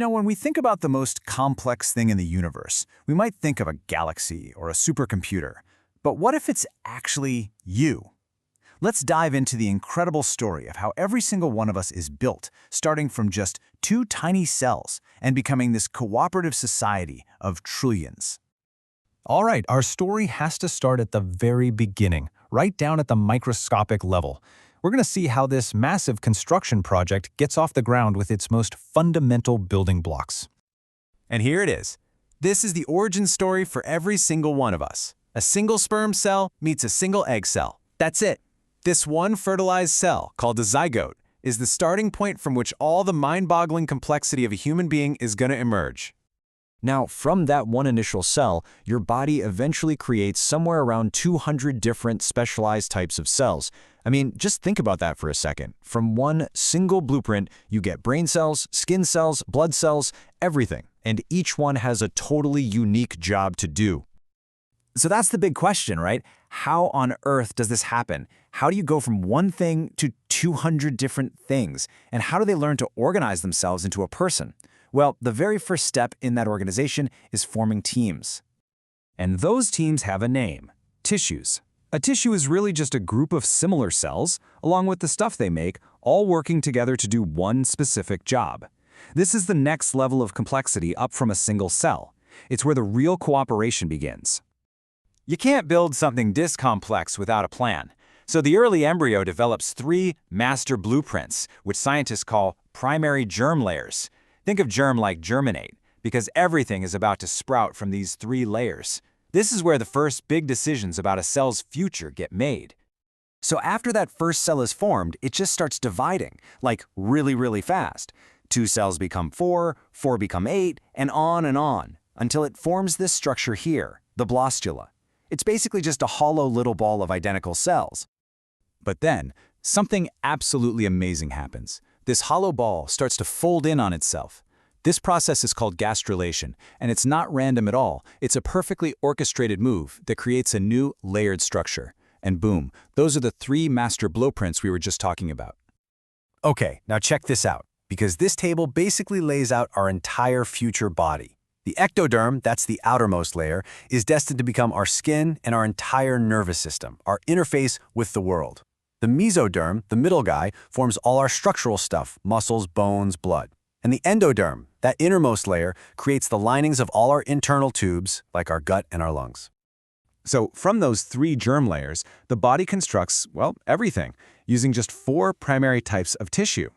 When we think about the most complex thing in the universe, we might think of a galaxy or a supercomputer. But what if it's actually you? Let's dive into the incredible story of how every single one of us is built, starting from just two tiny cells and becoming this cooperative society of trillions. All right, our story has to start at the very beginning, right down at the microscopic level. We're going to see how this massive construction project gets off the ground with its most fundamental building blocks. And here it is. This is the origin story for every single one of us. A single sperm cell meets a single egg cell. That's it. This one fertilized cell, called a zygote, is the starting point from which all the mind-boggling complexity of a human being is going to emerge. Now, from that one initial cell, your body eventually creates somewhere around 200 different specialized types of cells. I mean, just think about that for a second. From one single blueprint, you get brain cells, skin cells, blood cells, everything. And each one has a totally unique job to do. So that's the big question, right? How on earth does this happen? How do you go from one thing to 200 different things? And how do they learn to organize themselves into a person? Well, the very first step in that organization is forming teams. And those teams have a name: tissues. A tissue is really just a group of similar cells, along with the stuff they make, all working together to do one specific job. This is the next level of complexity up from a single cell. It's where the real cooperation begins. You can't build something this complex without a plan. So the early embryo develops three master blueprints, which scientists call primary germ layers. Think of germ like germinate, because everything is about to sprout from these three layers. This is where the first big decisions about a cell's future get made. So after that first cell is formed, it just starts dividing, like really fast. 2 cells become 4, 4 become 8, and on, until it forms this structure here, the blostula. It's basically just a hollow little ball of identical cells. But then, something absolutely amazing happens. This hollow ball starts to fold in on itself. This process is called gastrulation, and it's not random at all. It's a perfectly orchestrated move that creates a new layered structure. And boom, those are the 3 master blueprints we were just talking about. Okay, now check this out, because this table basically lays out our entire future body. The ectoderm, that's the outermost layer, is destined to become our skin and our entire nervous system, our interface with the world. The mesoderm, the middle guy, forms all our structural stuff: muscles, bones, blood. And the endoderm, that innermost layer, creates the linings of all our internal tubes, like our gut and our lungs. So from those 3 germ layers, the body constructs, well, everything, using just 4 primary types of tissue.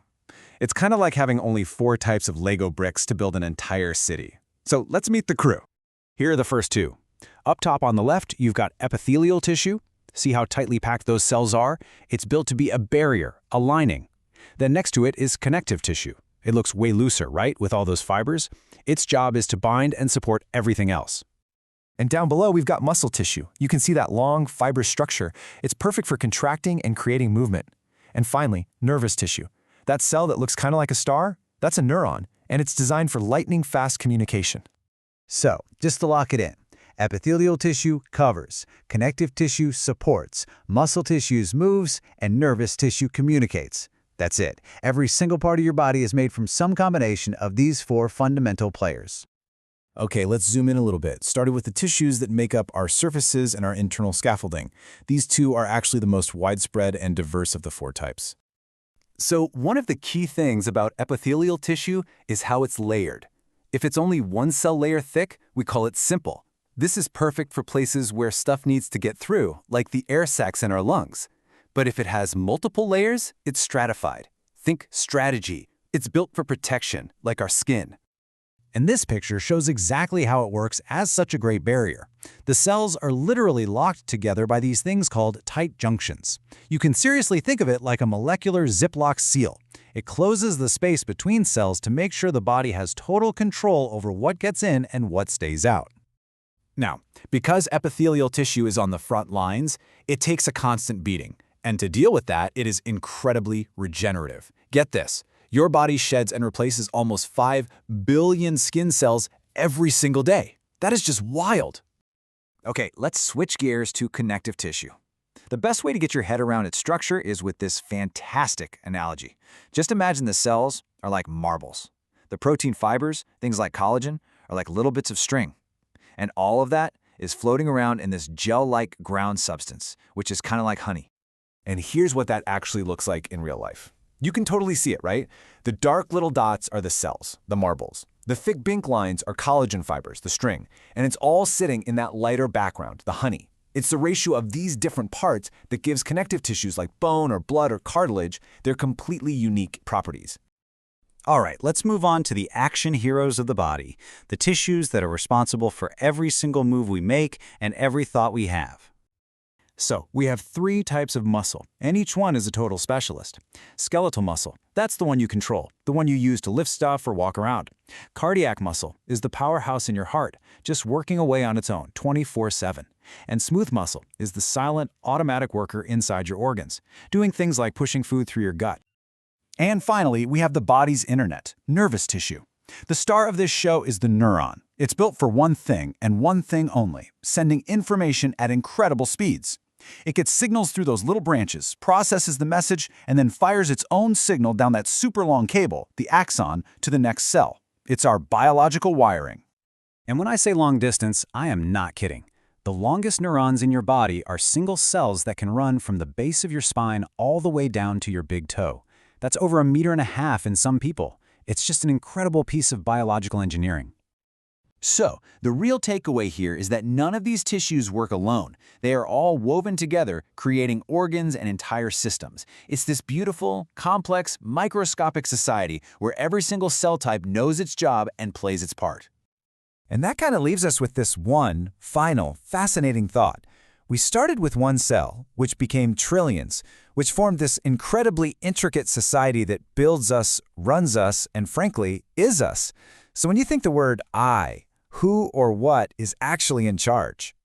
It's kind of like having only 4 types of Lego bricks to build an entire city. So let's meet the crew. Here are the first 2. Up top on the left, you've got epithelial tissue. See how tightly packed those cells are? It's built to be a barrier, a lining. Then next to it is connective tissue. It looks way looser, right, with all those fibers? Its job is to bind and support everything else. And down below, we've got muscle tissue. You can see that long, fibrous structure. It's perfect for contracting and creating movement. And finally, nervous tissue. That cell that looks kind of like a star, that's a neuron, and it's designed for lightning-fast communication. So, just to lock it in, epithelial tissue covers, connective tissue supports, muscle tissue moves, and nervous tissue communicates. That's it. Every single part of your body is made from some combination of these 4 fundamental players. Okay, let's zoom in a little bit, starting with the tissues that make up our surfaces and our internal scaffolding. These 2 are actually the most widespread and diverse of the 4 types. So one of the key things about epithelial tissue is how it's layered. If it's only 1 cell layer thick, we call it simple. This is perfect for places where stuff needs to get through, like the air sacs in our lungs. But if it has multiple layers, it's stratified. Think strategy. It's built for protection, like our skin. And this picture shows exactly how it works as such a great barrier. The cells are literally locked together by these things called tight junctions. You can seriously think of it like a molecular Ziploc seal. It closes the space between cells to make sure the body has total control over what gets in and what stays out. Now, because epithelial tissue is on the front lines, it takes a constant beating. And to deal with that, it is incredibly regenerative. Get this. Your body sheds and replaces almost 5 billion skin cells every single day. That is just wild. Okay, let's switch gears to connective tissue. The best way to get your head around its structure is with this fantastic analogy. Just imagine the cells are like marbles. The protein fibers, things like collagen, are like little bits of string. And all of that is floating around in this gel-like ground substance, which is kind of like honey. And here's what that actually looks like in real life. You can totally see it, right? The dark little dots are the cells, the marbles. The thick pink lines are collagen fibers, the string. And it's all sitting in that lighter background, the honey. It's the ratio of these different parts that gives connective tissues like bone or blood or cartilage their completely unique properties. All right, let's move on to the action heroes of the body, the tissues that are responsible for every single move we make and every thought we have. So, we have 3 types of muscle, and each one is a total specialist. Skeletal muscle, that's the one you control, the one you use to lift stuff or walk around. Cardiac muscle is the powerhouse in your heart, just working away on its own 24/7. And smooth muscle is the silent, automatic worker inside your organs, doing things like pushing food through your gut. And finally, we have the body's internet, nervous tissue. The star of this show is the neuron. It's built for one thing and one thing only, sending information at incredible speeds. It gets signals through those little branches, processes the message, and then fires its own signal down that super long cable, the axon, to the next cell. It's our biological wiring. And when I say long distance, I am not kidding. The longest neurons in your body are single cells that can run from the base of your spine all the way down to your big toe. That's over 1.5 meters in some people. It's just an incredible piece of biological engineering. So, the real takeaway here is that none of these tissues work alone. They are all woven together, creating organs and entire systems. It's this beautiful, complex, microscopic society where every single cell type knows its job and plays its part. And that kind of leaves us with this one, final, fascinating thought. We started with one cell, which became trillions, which formed this incredibly intricate society that builds us, runs us, and frankly, is us. So when you think the word I, who or what is actually in charge?